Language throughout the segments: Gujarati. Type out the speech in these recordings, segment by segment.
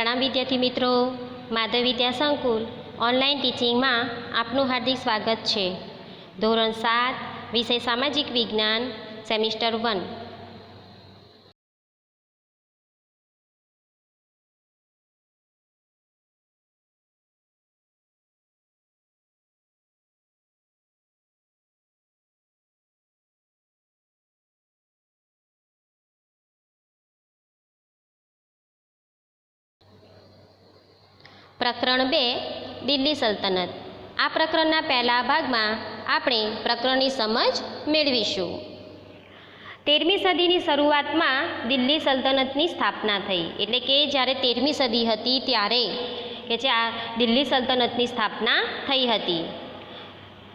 प्रणाम विद्यार्थी मित्रों, माधव विद्या संकुल ऑनलाइन टीचिंग में आपનું हार्दिक स्वागत है। धोरण 7 विषय सामाजिक विज्ञान सेमिस्टर 1। प्रकरण 2 दिल्ली सल्तनत। आ प्रकरणना पहला भाग में आपणे प्रकरणनी समझ मेळवीशुं। 13મી સદીની શરૂઆતમાં દિલ્હી સલ્તનતની સ્થાપના થઈ, એટલે કે જ્યારે 13મી સદી હતી ત્યારે કે જે આ દિલ્હી સલ્તનતની સ્થાપના થઈ હતી।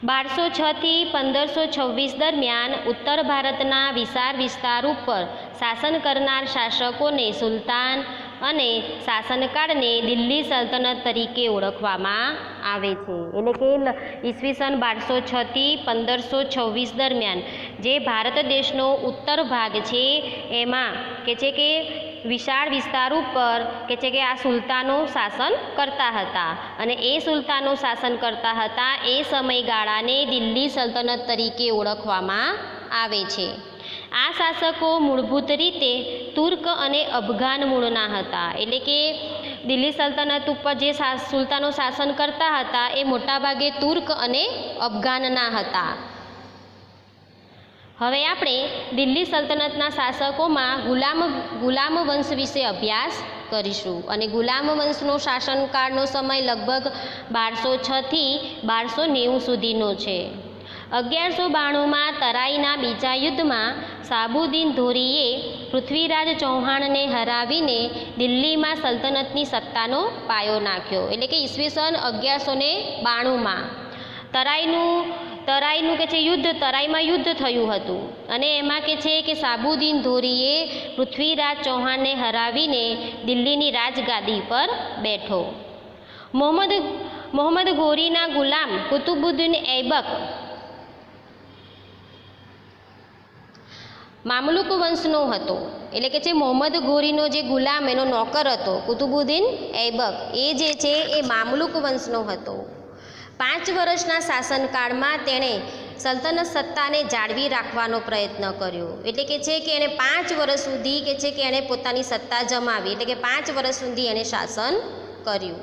1206 થી 1526 દરમિયાન ઉત્તર ભારતના વિશાળ વિસ્તાર ઉપર શાસન કરનાર શાસકોને સુલતાન અને શાસનકાળને દિલ્હી સલ્તનત તરીકે ઓળખવામાં આવે છે। એટલે કે ઈસવીસન 1206 થી 1526 દરમિયાન જે ભારત દેશનો ઉત્તર ભાગ છે એમાં કે છે કે વિશાળ વિસ્તાર ઉપર કે છે કે આ સુલતાનો શાસન કરતા હતા અને એ સુલતાનો શાસન કરતા હતા એ સમયગાળાને દિલ્હી સલ્તનત તરીકે ઓળખવામાં આવે છે। આ શાસકો મૂળભૂત રીતે તુર્ક અને અફઘાન મૂળના હતા, એટલે કે દિલ્હી સલ્તનત ઉપર જે સુલતાનો શાસન કરતા હતા એ મોટાભાગે તુર્ક અને અફઘાનના હતા। હવે આપણે દિલ્હી સલ્તનતના શાસકોમાં ગુલામ વંશ વિશે અભ્યાસ કરીશું અને ગુલામ વંશનો શાસનકાળનો સમય લગભગ 1206 થી 1290 સુધીનો છે। 1192માં તરાઈના બીજા યુદ્ધમાં સાબુદ્દીન ધોરીએ પૃથ્વીરાજ ચૌહાણને હરાવીને દિલ્હીમાં સલ્તનતની સત્તાનો પાયો નાખ્યો। એટલે કે ઈસવીસન 1192માં તરાઈનું કે છે તરાઈમાં યુદ્ધ થયું હતું અને એમાં કે છે કે સાબુદ્દીન ધોરીએ પૃથ્વીરાજ ચૌહાણને હરાવીને દિલ્હીની રાજગાદી પર બેઠો। મોહમ્મદ ઘોરીના ગુલામ કુતુબુદ્દીન ઐબક મામલુક વંશનો હતો, એટલે કે છે મોહમ્મદ ઘોરીનો જે ગુલામ એનો નોકર હતો કુતુબુદ્દીન ઐબક, એ જે છે એ મામલુક વંશનો હતો। 5 વર્ષના શાસનકાળમાં તેણે સલ્તનત સત્તાને જાળવી રાખવાનો પ્રયત્ન કર્યો, એટલે કે છે કે એણે 5 વર્ષ સુધી કે છે કે એણે પોતાની સત્તા જમાવી, એટલે કે 5 વર્ષ સુધી એણે શાસન કર્યું।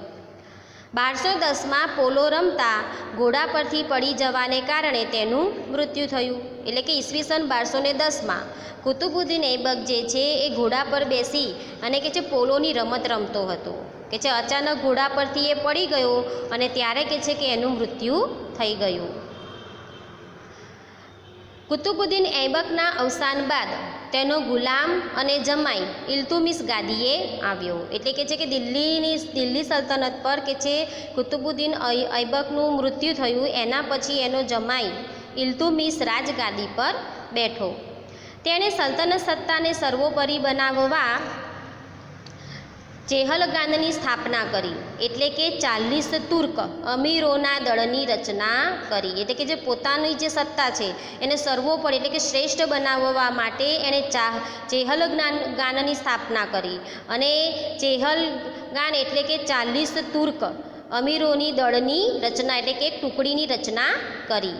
1210માં પોલો રમતા ઘોડા પરથી પડી જવાને કારણે તેનું મૃત્યુ થયું, એટલે કે ઈસવીસન 1210માં કુતુબુદ્દીન ઐબક જે છે એ ઘોડા પર બેસી અને કે છે પોલોની રમત રમતો હતો કે છે અચાનક ઘોડા પરથી એ પડી ગયો અને ત્યારે કે છે કે એનું મૃત્યુ થઈ ગયું। કુતુબુદ્દીન ઐબકના અવસાન બાદ તેનો ગુલામ અને જમાઈ ઇલ્તુમિશ ગાદીએ આવ્યો, એટલે કે છે કે દિલ્હી સલ્તનત પર કે છે કુતુબુદ્દીન ઐબકનું મૃત્યુ થયું એના પછી એનો જમાઈ ઇલ્તુમિશ રાજગાદી પર બેઠો। તેણે સલ્તનત સત્તાને સર્વોપરી બનાવવા ચેહલગાનની સ્થાપના કરી, એટલે કે 40 તુર્ક અમીરોના દળની રચના કરી, એટલે કે જે પોતાની જે સત્તા છે એને સર્વોપરી એટલે કે શ્રેષ્ઠ બનાવવા માટે એણે ચેહલગાનની સ્થાપના કરી અને ચેહલગાન એટલે કે 40 તુર્ક અમીરોની દળની રચના એટલે કે એક ટુકડીની રચના કરી।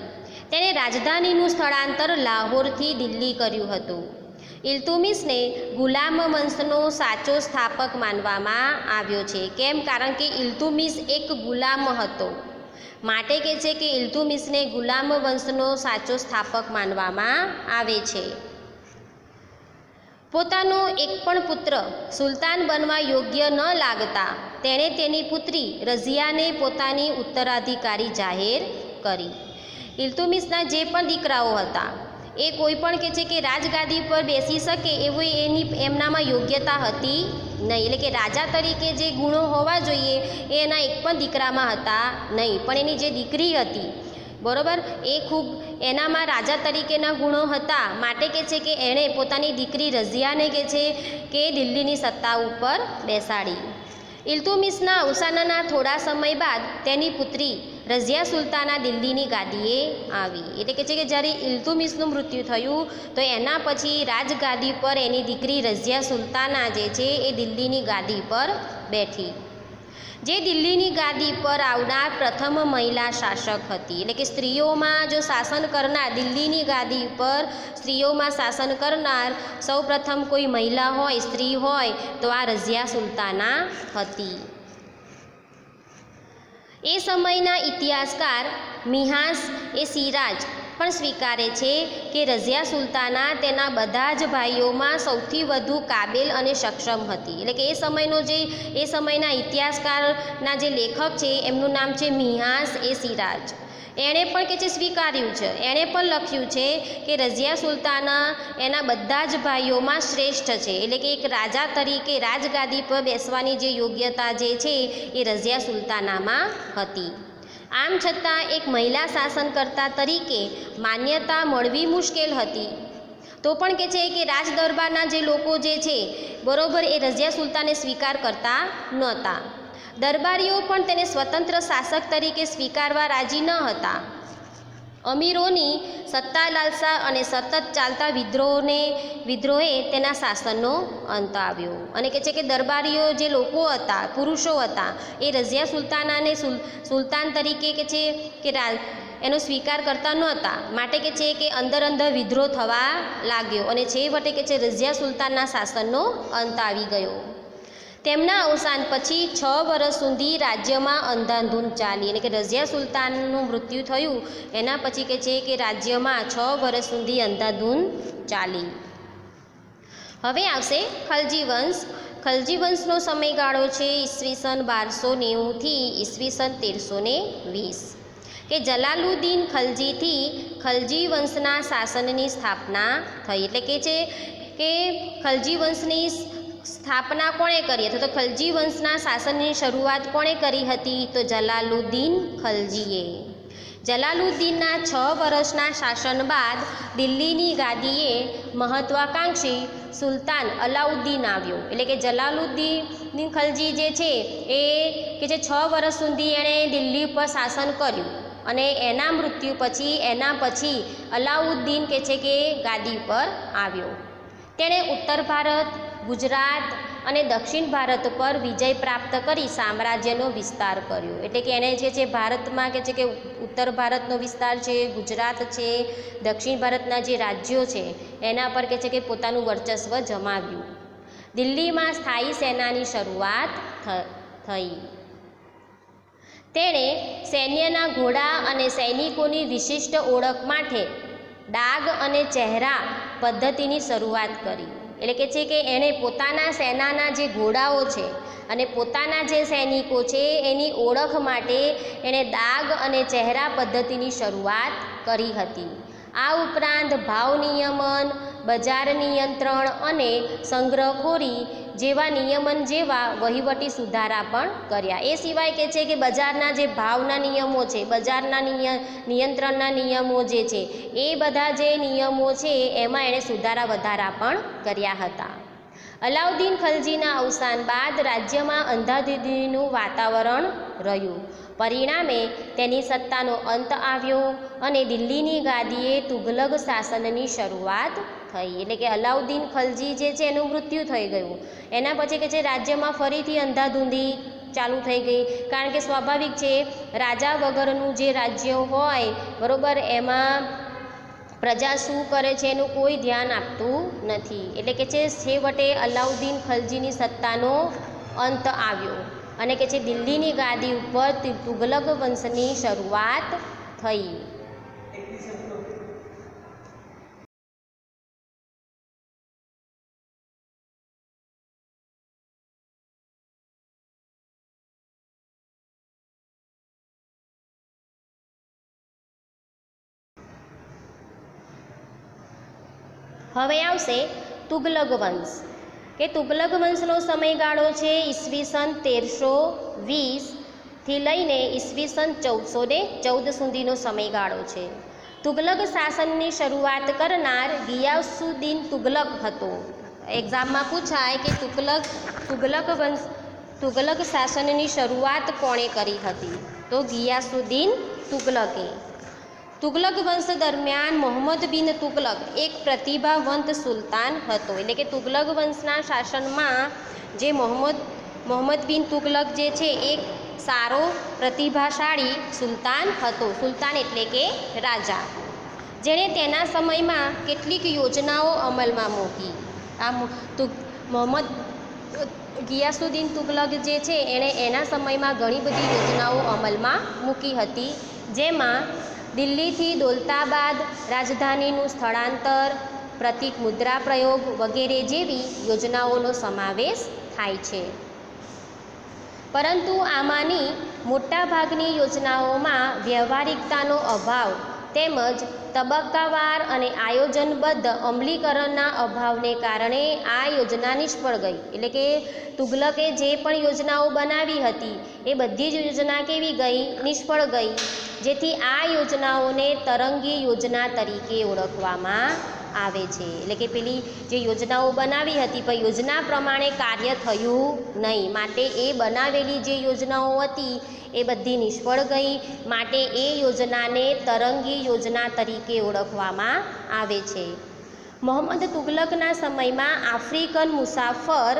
તેણે રાજધાનીનું સ્થળાંતર લાહોરથી દિલ્હી કર્યું હતું। ઇલ્તુમિશને ગુલામ વંશનો સાચો સ્થાપક માનવામાં આવ્યો છે। કેમ? કારણ કે ઇલ્તુમિશ એક ગુલામ હતો, માટે કે છે કે ઇલ્તુમિશને ગુલામ વંશનો સાચો સ્થાપક માનવામાં આવે છે। પોતાનો એક પણ પુત્ર સુલતાન બનવા યોગ્ય ન લાગતા તેણે તેની પુત્રી રઝિયાને પોતાની ઉત્તરાધિકારી જાહેર કરી। ઇલ્તુમિશના જે પણ દીકરાઓ હતા એ કોઈ પણ કે છે કે રાજગાદી પર બેસી શકે એવી એમનામાં યોગ્યતા હતી નહીં, એટલે કે રાજા તરીકે જે ગુણો હોવા જોઈએ એ એના એક પણ દીકરામાં હતા નહીં, પણ એની જે દીકરી હતી બરાબર એ ખૂબ એનામાં રાજા તરીકેના ગુણો હતા, માટે કે છે કે એણે પોતાની દીકરી રઝિયાને કે છે કે દિલ્હીની સત્તા ઉપર બેસાડી। ઇલ્તુમિશના અવસાનના થોડા સમય બાદ તેની પુત્રી રઝિયા સુલતાના દિલ્હીની ગાદીએ આવી. એટલે કે છે કે જ્યારે ઇલ્તુમિશનું મૃત્યુ થયું તો એના પછી રાજગાદી પર એની દીકરી રઝિયા સુલતાના જે છે એ દિલ્હીની ગાદી પર બેઠી, જે દિલ્હીની ગાદી પર આવનાર પ્રથમ મહિલા શાસક હતી. એટલે કે સ્ત્રીઓમાં જો શાસન કરનાર, દિલ્હીની ગાદી પર સ્ત્રીઓમાં શાસન કરનાર સૌ પ્રથમ કોઈ મહિલા હોય, સ્ત્રી હોય તો આ રઝિયા સુલતાના હતી. એ સમયના ઇતિહાસકાર મિન્હાજ એ સિરાજ પણ સ્વીકારે છે કે રઝિયા સુલતાના તેના બધા જ ભાઈઓમાં સૌથી વધુ કાબેલ અને સક્ષમ હતી. એટલે કે એ સમયના ઇતિહાસકારના જે લેખક છે એમનું નામ છે મિન્હાજ એ સિરાજ. એણે પણ કે છે સ્વીકાર્યું છે, એણે પણ લખ્યું છે કે રઝિયા સુલતાના એના બધા જ ભાઈઓમાં શ્રેષ્ઠ છે. એટલે કે એક રાજા તરીકે રાજગાદી પર બેસવાની જે યોગ્યતા જે છે એ રઝિયા સુલતાનામાં હતી. આમ છતાં એક મહિલા શાસનકર્તા તરીકે માન્યતા મળવી મુશ્કેલ હતી. તો પણ કે છે કે રાજ દરબારના જે લોકો જે છે બરોબર એ રઝિયા સુલતાને સ્વીકાર કરતા નહોતા. દરબારીઓ પણ તેને સ્વતંત્ર શાસક તરીકે સ્વીકારવા રાજી ન હતા. અમીરોની સત્તા લાલસા અને સતત ચાલતા વિદ્રોહે તેના શાસનનો અંત આવ્યો. અને કે છે કે દરબારીઓ જે લોકો હતા, પુરુષો હતા, એ રઝિયા સુલતાનાને સુલતાન તરીકે કે છે કે એનો સ્વીકાર કરતા નહોતા. માટે કે છે કે અંદર વિદ્રોહ થવા લાગ્યો અને છેવટે કે છે રઝિયા સુલતાનના શાસનનો અંત આવી ગયો. તેમના અવસાન પછી 6 વર્ષ સુધી રાજ્યમાં અંધાધૂંધ ચાલી. એટલે કે રઝિયા સુલતાનનું મૃત્યુ થયું એના પછી કે છે કે રાજ્યમાં 6 વર્ષ સુધી અંધાધૂંધ ચાલી. હવે આવશે ખલજી વંશ. ખલજી વંશનો સમયગાળો છે ઈસવીસન 1290થી ઈસવીસન 1320. કે જલાલુદ્દીન ખલજીથી ખલજી વંશના શાસનની સ્થાપના થઈ. એટલે કે છે કે ખલજી વંશની સ્થાપના કોણે કરી હતી? તો ખલજી વંશના શાસનની શરૂઆત કોણે કરી હતી? તો જલાલુદ્દીન ખલજીએ. જલાલુદ્દીનના 6 વર્ષના શાસન બાદ દિલ્હીની ગાદીએ મહત્વાકાંક્ષી સુલતાન અલાઉદ્દીન આવ્યો. એટલે કે જલાલુદ્દીન ખલજી જે છે એ કે જે 6 વર્ષ સુધી એણે દિલ્હી પર શાસન કર્યું અને એના મૃત્યુ પછી અલાઉદ્દીન કે છે કે ગાદી પર આવ્યો. તેણે ઉત્તર ભારત, ગુજરાત અને દક્ષિણ ભારત પર વિજય પ્રાપ્ત કરી સામ્રાજ્યનો વિસ્તાર કર્યો. એટલે કે એણે જે છે ભારતમાં કે છે કે ઉત્તર ભારતનો વિસ્તાર છે, ગુજરાત છે, દક્ષિણ ભારતના જે રાજ્યો છે એના પર કે છે કે પોતાનું વર્ચસ્વ જમાવ્યું. દિલ્હીમાં સ્થાયી સેનાની શરૂઆત થઈ. તેણે સૈન્યના ઘોડા અને સૈનિકોની વિશિષ્ટ ઓળખ માટે ડાગ અને ચહેરા પદ્ધતિની શરૂઆત કરી. એટલે કે છે કે એણે પોતાના સેનાના જે ઘોડાઓ છે અને પોતાના જે સૈનિકો છે એની ઓળખ માટે એણે ડાગ અને ચહેરા પદ્ધતિની શરૂઆત કરી હતી. આ ઉપરાંત ભાવ નિયમન, બજાર નિયંત્રણ અને સંગ્રહખોરી જેવા નિયમન જેવા વહીવટી સુધારા પણ કર્યા. એ સિવાય કે છે કે બજારના જે ભાવના નિયમો છે, બજારના નિયંત્રણના નિયમો જે છે એ બધા જે નિયમો છે એમાં એણે સુધારા વધારા પણ કર્યા હતા. અલાઉદ્દીન ખલજીના અવસાન બાદ રાજ્યમાં અંધાધૂંધીનું વાતાવરણ રહ્યું. પરિણામે તેની સત્તાનો અંત આવ્યો અને દિલ્હીની ગાદીએ તુઘલક શાસનની શરૂઆત થઈ. એટલે કે અલાઉદ્દીન ખલજી જે છે એનું મૃત્યુ થઈ ગયું. એના પછી કે છે રાજ્યમાં ફરીથી અંધાધૂંધી ચાલુ થઈ ગઈ. કારણ કે સ્વાભાવિક છે રાજા વગરનું જે રાજ્ય હોય બરાબર એમાં પ્રજા શું કરે છે એનું કોઈ ધ્યાન આપતું નથી. એટલે કે છે છેવટે અલાઉદ્દીન ખલજીની સત્તાનો અંત આવ્યો અને કે છે દિલ્હીની ગાદી ઉપર તુઘલક વંશની શરૂઆત થઈ. હવે આવશે તુઘલક વંશ. કે તુઘલક વંશનો સમયગાળો છે ઈસવીસન 1320થી લઈને ઈસવીસન 1414 સુધીનો સમયગાળો છે. તુઘલક શાસનની શરૂઆત કરનાર ગિયાસુદ્દીન તુઘલક હતો. એક્ઝામમાં પૂછાય કે તુઘલક શાસનની શરૂઆત કોણે કરી હતી? તો તો ગિયાસુદ્દીન તુગલકે. તુગલક વંશ દરમિયાન મોહમ્મદ બિન તુગલક એક પ્રતિભાવંત સુલતાન હતો. એટલે કે તુગલક વંશના શાસનમાં જે મોહમ્મદ બિન તુગલક જે છે એક સારો પ્રતિભાશાળી સુલતાન હતો. સુલતાન એટલે કે રાજા, જેણે તેના સમયમાં કેટલીક યોજનાઓ અમલમાં મૂકી. આ મોહમ્મદ ગિયાસુદ્દીન તુગલક જે છે એણે એના સમયમાં ઘણી બધી યોજનાઓ અમલમાં મૂકી હતી, જેમાં દિલ્હીથી દૌલતાબાદ રાજધાનીનું સ્થળાંતર, પ્રતિક મુદ્રા પ્રયોગ વગેરે જેવી યોજનાઓનો સમાવેશ થાય છે. પરંતુ આમાંની મોટાભાગની યોજનાઓમાં વ્યવહારિકતાનો અભાવ તેમજ તબક્કાવાર અને આયોજનબદ્ધ અમલીકરણના અભાવને કારણે આ યોજના નિષ્ફળ ગઈ. એટલે કે તુગલકે જે પણ યોજનાઓ બનાવી હતી એ બધી જ યોજના કેવી ગઈ? નિષ્ફળ ગઈ. જેથી આ યોજનાઓને તરંગી યોજના તરીકે ઓળખવામાં આવે છે. એટલે કે પેલી જે યોજનાઓ બનાવી હતી પણ યોજના પ્રમાણે કાર્ય થયું નહીં, માટે એ બનાવેલી જે યોજનાઓ હતી એ બધી નિષ્ફળ ગઈ. માટે એ યોજનાને તરંગી યોજના તરીકે ઓળખવામાં આવે છે. મોહમ્મદ તુગલકના સમયમાં આફ્રિકન મુસાફર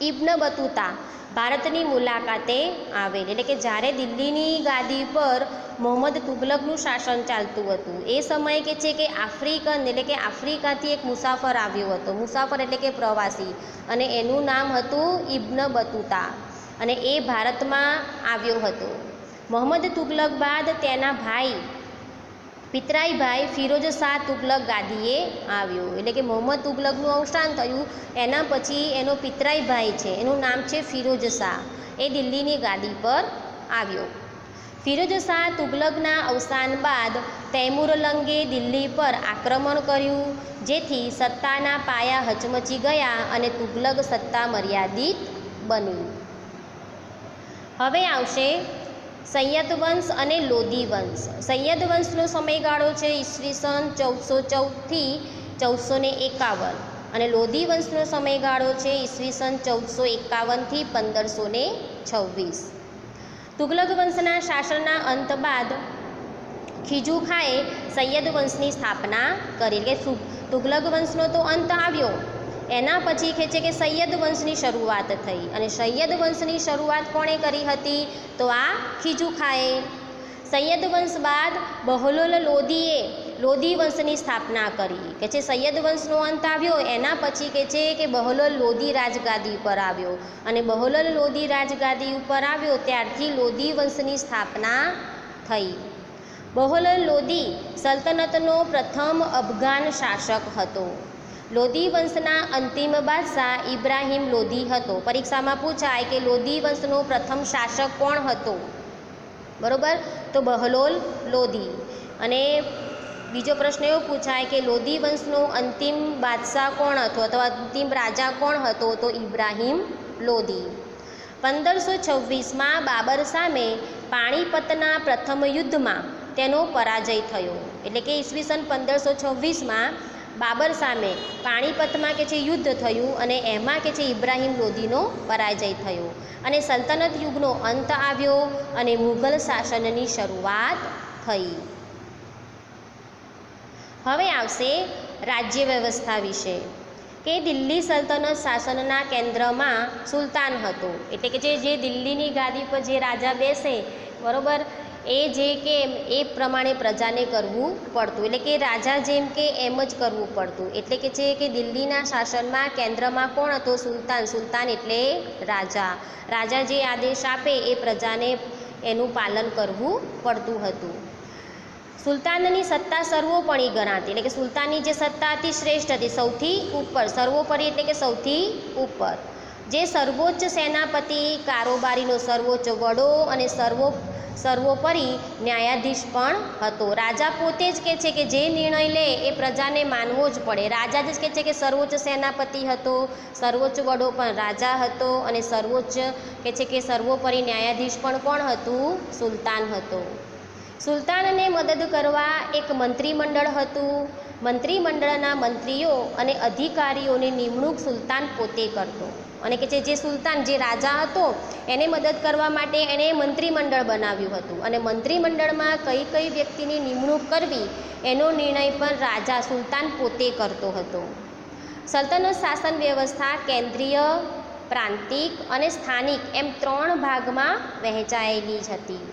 ઇબ્ન બતુતા ભારતની મુલાકાતે આવેલ. એટલે કે જ્યારે દિલ્હીની ગાદી પર મોહમ્મદ તુગલકનું શાસન ચાલતું હતું એ સમયે કે છે કે આફ્રિકન એટલે કે આફ્રિકાથી એક મુસાફર આવ્યો હતો. મુસાફર એટલે કે પ્રવાસી, અને એનું નામ હતું ઇબ્ન બતુતા, અને એ ભારતમાં આવ્યો હતો. મોહમ્મદ તુગલક બાદ તેના પિતરાઈ ભાઈ ફિરોજ શાહ તુગલક ગાદીએ આવ્યો. એટલે કે મોહમ્મદ તુગલકનું અવસાન થયું, એના પછી એનો પિતરાઈ ભાઈ છે, એનું નામ છે ફિરોજ શાહ, એ દિલ્હીની ગાદી પર આવ્યો. ફિરોજ શાહ તુગલકના અવસાન બાદ તૈમુરલંગે દિલ્હી પર આક્રમણ કર્યું, જેથી સત્તાના પાયા હચમચી ગયા અને તુગલક સત્તા મર્યાદિત બની. હવે આવશે સૈયદ વંશ અને લોદી વંશ. સૈયદ વંશનો સમયગાળો છે ઈસવીસન 1414થી 1451, અને લોદી વંશનો સમયગાળો છે ઈસવીસન 1451થી 1526. તુગલક વંશના શાસનના અંત બાદ ખીજુ ખાએ સૈયદ વંશની સ્થાપના કરી. એટલે કે તુગલક વંશનો તો અંત આવ્યો, એના પછી કહે છે કે સૈયદ વંશની શરૂઆત થઈ, અને સૈયદ વંશની શરૂઆત કોણે કરી હતી? તો આ ખીજુ ખાએ. સૈયદ વંશ બાદ બહલોલ લોદીએ લોદી વંશની સ્થાપના કરી. કે છે સૈયદ વંશનો અંત આવ્યો, એના પછી કે છે કે બહલોલ લોદી રાજગાદી ઉપર આવ્યો, અને બહલોલ લોદી રાજગાદી ઉપર આવ્યો ત્યારથી લોદી વંશની સ્થાપના થઈ. બહલોલ લોદી સલ્તનતનો પ્રથમ અફઘાન શાસક હતો. લોદી વંશના અંતિમ બાદશાહ ઇબ્રાહિમ લોદી હતો. પરીક્ષામાં પૂછાય કે લોદી વંશનો પ્રથમ શાસક કોણ હતો? બરોબર, તો બહલોલ લોદી. અને બીજો પ્રશ્ન એવો પૂછાય કે લોદી વંશનો અંતિમ બાદશાહ કોણ હતો અથવા અંતિમ રાજા કોણ હતો? તો ઇબ્રાહિમ લોદી. 1526માં બાબર સામે પાણીપતના પ્રથમ યુદ્ધમાં તેનો પરાજય થયો. એટલે કે ઈસવીસન 1526માં બાબર સામે પાણીપતમાં કે છે યુદ્ધ થયું, અને એમાં કે છે ઇબ્રાહિમ લોદીનો પરાજય થયો, અને સલ્તનત યુગનો અંત આવ્યો અને મુઘલ શાસનની શરૂઆત થઈ. હવે આવશે રાજ્ય વ્યવસ્થા વિશે, કે દિલ્હી સલ્તનત શાસનના કેન્દ્રમાં સુલતાન હતો. એટલે કે જે દિલ્હીની ગાદી પર જે રાજા બેસે, બરાબર, એ જે કે એ પ્રમાણે પ્રજાને કરવું પડતું. એટલે કે રાજા જેમ કે એમ જ કરવું પડતું. એટલે કે છે કે દિલ્હીના શાસનમાં કેન્દ્રમાં કોણ હતો? સુલતાન. સુલતાન એટલે રાજા. રાજા જે આદેશ આપે એ પ્રજાને એનું પાલન કરવું પડતું હતું. સુલતાનની સત્તા સર્વોપરી ગણાતી. એટલે કે સુલતાનની જે સત્તા હતી શ્રેષ્ઠ હતી, સૌથી ઉપર. સર્વોપરી એટલે કે સૌથી ઉપર. જે સર્વોચ્ચ સેનાપતિ, કારોબારીનો સર્વોચ્ચ વડો અને સર્વોપરી ન્યાયાધીશ પણ હતો. રાજા પોતે જ કહે છે કે જે નિર્ણય લે એ પ્રજાને માનવો જ પડે. રાજા જ કહે છે કે સર્વોચ્ચ સેનાપતિ હતો, સર્વોચ્ચ વડો પણ રાજા હતો, અને સર્વોચ્ચ કહે છે કે સર્વોપરી ન્યાયાધીશ પણ કોણ હતું? સુલતાન હતો. સુલતાનને મદદ કરવા એક મંત્રીમંડળ હતું. મંત્રીમંડળના મંત્રીઓ અને અધિકારીઓની નિમણૂક સુલતાન પોતે કરતો. અને કે જે સુલતાન જે રાજા હતો એને મદદ કરવા માટે એણે મંત્રીમંડળ બનાવ્યું હતું અને મંત્રીમંડળમાં કઈ કઈ વ્યક્તિની નિમણૂક કરવી એનો નિર્ણય પણ રાજા સુલતાન પોતે કરતો હતો. સલ્તનત શાસન વ્યવસ્થા કેન્દ્રીય, પ્રાંતિક અને સ્થાનિક એમ 3 ભાગમાં વહેંચાયેલી જ હતી.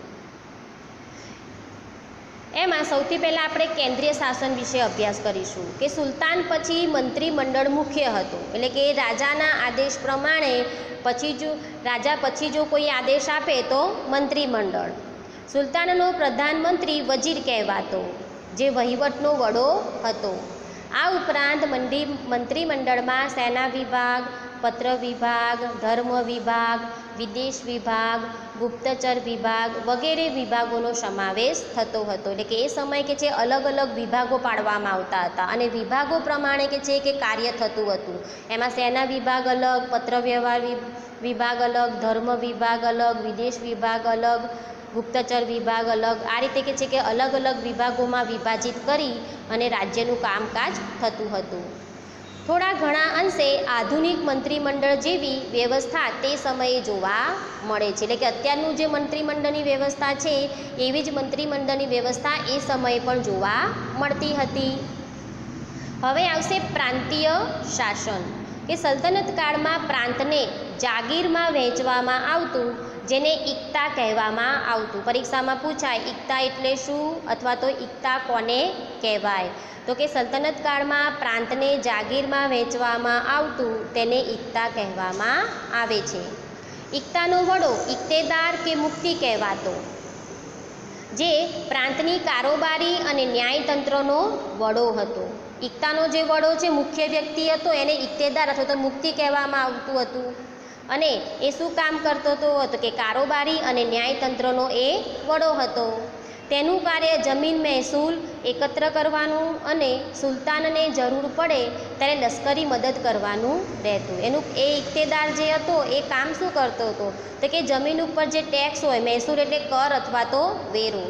એમાં સૌથી પહેલાં આપણે કેન્દ્રીય શાસન વિશે અભ્યાસ કરીશું કે સુલતાન પછી મંત્રીમંડળ મુખ્ય હતું, એટલે કે રાજાના આદેશ પ્રમાણે રાજા પછી જો કોઈ આદેશ આપે તો મંત્રીમંડળ. સુલતાનનો પ્રધાનમંત્રી વજીર કહેવાતો, જે વહીવટનો વડો હતો. આ ઉપરાંત મંત્રીમંડળમાં સેના વિભાગ, પત્ર વિભાગ, ધર્મ વિભાગ, વિદેશ વિભાગ, ગુપ્તચર વિભાગ વગેરે વિભાગોનો સમાવેશ થતો હતો. એટલે કે એ સમય કે જે અલગ અલગ વિભાગો પાડવામાં આવતા હતા અને વિભાગો પ્રમાણે કે છે કે કાર્ય થતું હતું. એમાં સેના વિભાગ અલગ, પત્ર વ્યવહાર વિભાગ અલગ, ધર્મ વિભાગ અલગ, વિદેશ વિભાગ અલગ, ગુપ્તચર વિભાગ અલગ, આ રીતે કે છે કે અલગ અલગ વિભાગોમાં વિભાજિત કરી અને રાજ્યનું કામકાજ થતું હતું. થોડા ઘણા અંશે આધુનિક મંત્રીમંડળ જેવી વ્યવસ્થા તે સમયે જોવા મળે છે. એટલે કે અત્યારનું જે મંત્રીમંડળની વ્યવસ્થા છે એવી જ મંત્રીમંડળની વ્યવસ્થા એ સમયે પણ જોવા મળતી હતી. હવે આવશે પ્રાંતીય શાસન, કે સલ્તનત કાળમાં પ્રાંતને જાગીરમાં વહેંચવામાં આવતું, જેને ઇક્તા કહેવામાં આવતું. પરીક્ષામાં પૂછાય ઇક્તા એટલે શું અથવા તો ઇક્તા કોને કહેવાય, તો કે સલ્તનત કાળમાં પ્રાંતને જાગીરમાં વહેંચવામાં આવતું તેને ઇક્તા કહેવામાં આવે છે. ઇક્તાનો વડો ઇક્તેદાર કે મુક્તિ કહેવાતો, જે પ્રાંતની કારોબારી અને ન્યાયતંત્રનો વડો હતો. ઇક્તાનો જે વડો છે, મુખ્ય વ્યક્તિ હતો, એને ઇક્તેદાર અથવા તો મુક્તિ કહેવામાં આવતું હતું. અને એ શું કામ કરતો હતો તો કે કારોબારી અને ન્યાયતંત્રનો એ વડો હતો. તેનું કાર્ય જમીન મહેસૂલ એકત્ર કરવાનું અને સુલતાનને જરૂર પડે ત્યારે લશ્કરી મદદ કરવાનું રહેતું. એનું એ ઇક્તેદાર જે હતો એ કામ શું કરતો હતો તો કે જમીન ઉપર જે ટેક્સ હોય, મહેસૂલ એટલે કર અથવા તો વેરો,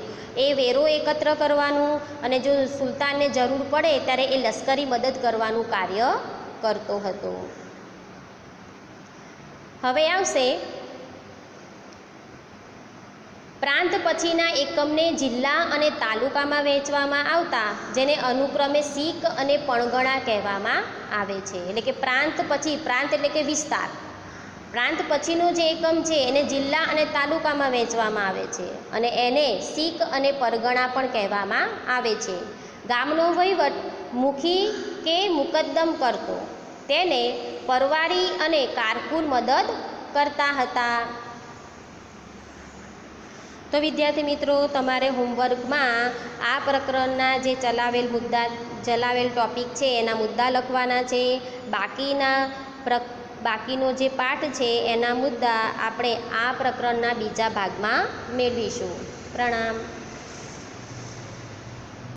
એ વેરો એકત્ર કરવાનું અને જો સુલતાનને જરૂર પડે ત્યારે એ લશ્કરી મદદ કરવાનું કાર્ય કરતો હતો. હવે આવશે પ્રાંત પછીના એકમને જિલ્લા અને તાલુકામાં વહેંચવામાં આવતા, જેને અનુક્રમે સીક અને પણગણા કહેવામાં આવે છે. એટલે કે પ્રાંત પછી, પ્રાંત એટલે કે વિસ્તાર, પ્રાંત પછીનો જે એકમ છે એને જિલ્લા અને તાલુકામાં વહેંચવામાં આવે છે અને એને સીક અને પરગણા પણ કહેવામાં આવે છે. ગામનો વહીવટ મુખી કે મુકદ્દમ કરતો, તેને પરવારી અને કારકુન મદદ કરતા હતા. તો વિદ્યાર્થી મિત્રો, તમારે હોમવર્કમાં આ પ્રકરણના જે ચલાવેલ ટૉપિક છે એના મુદ્દા લખવાના છે. બાકીનો જે પાઠ છે એના મુદ્દા આપણે આ પ્રકરણના બીજા ભાગમાં મેળવીશું. પ્રણામ.